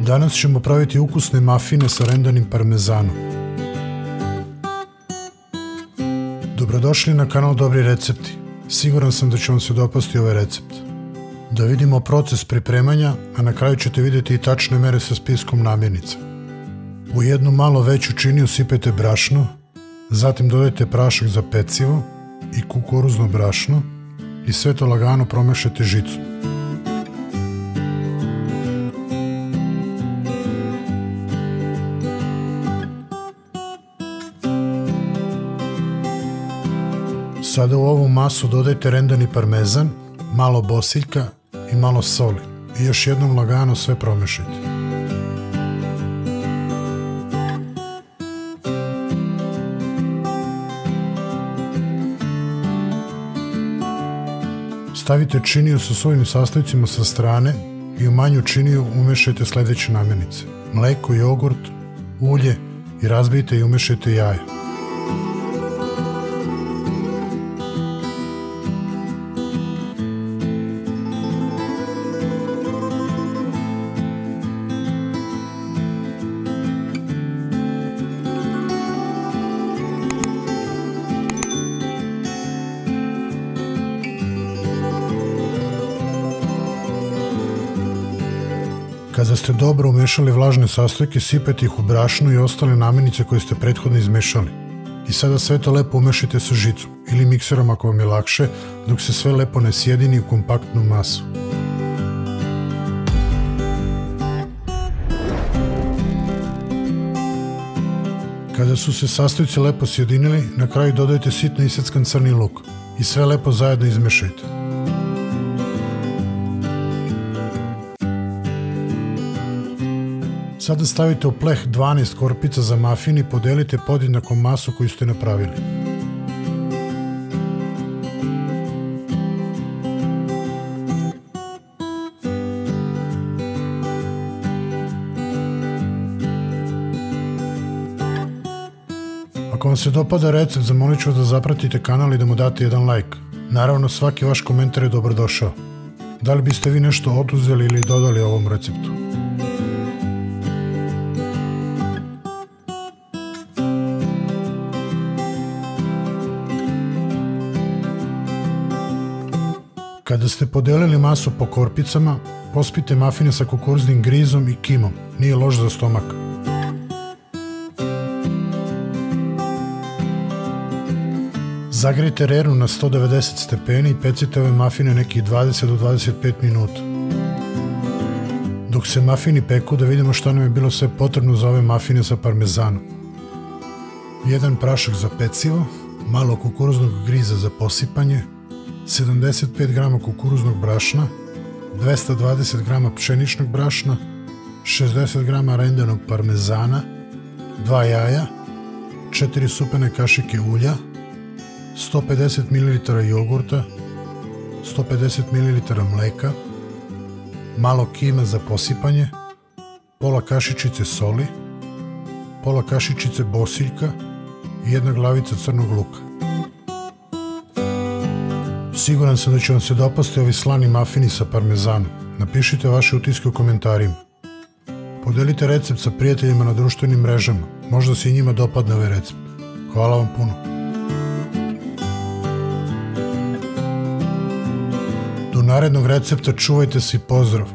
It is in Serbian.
Danas ćemo praviti ukusne mafine sa rendanim parmezanom. Dobrodošli na kanal Dobri recepti. Siguran sam da će vam se dopasti ovaj recept. Da vidimo proces pripremanja, a na kraju ćete vidjeti i tačne mere sa spiskom namirnica. U jednu malo veću činiju sipajte brašno, zatim dodajte prašak za pecivo i kukuruzno brašno i sve to lagano promešajte žicom. Sada u ovu masu dodajte rendani parmezan, malo bosiljka i malo soli i još jednom lagano sve promešajte. Stavite činiju sa svojim sastojcima sa strane i u manju činiju umešajte sljedeće namirnice: mleko, jogurt, ulje i razbijte i umešajte jaja. Kada ste dobro umešali vlažne sastojke, sipajte ih u brašno i ostale namirnice koje ste prethodno izmešali. I sada sve to lepo umešajte sa žicom ili mikserom ako vam je lakše, dok se sve lepo ne sjedini u kompaktnu masu. Kada su se sastojci lepo sjedinili, na kraju dodajte sitno iseckan crni luk i sve lepo zajedno izmešajte. Sada stavite u pleh 12 korpica za mafin i podelite podjednako masu koju ste napravili. Ako vam se dopada recept, zamolit ću vas da zapratite kanal i da mu date jedan like. Naravno, svaki vaš komentar je dobrodošao. Da li biste vi nešto oduzeli ili dodali ovom receptu? Kada ste podelili masu po korpicama, pospite mafine sa kukuruznim grizom i kimom, nije loš za stomak. Zagrejte rernu na 190 stepeni i pecite ove mafine nekih 20 do 25 minuta. Dok se mafini peku, da vidimo što nam je bilo sve potrebno za ove mafine sa parmezanom. 1 prašak za pecivo, malo kukuruznog griza za posipanje, 75 g kukuruznog brašna, 220 g pšeničnog brašna, 60 g rendanog parmezana, 2 jaja, 4 supene kašike ulja, 150 ml jogurta, 150 ml mleka, malo kima za posipanje, pola kašičice soli, pola kašičice bosiljka i 1 glavica crnog luka. Siguran sam da će vam se dopasti ovi slani mafini sa parmezanom. Napišite vaše utiske u komentarima. Podelite recept sa prijateljima na društvenim mrežama. Možda se i njima dopadne ovaj recept. Hvala vam puno. Do narednog recepta čuvajte se i pozdrav!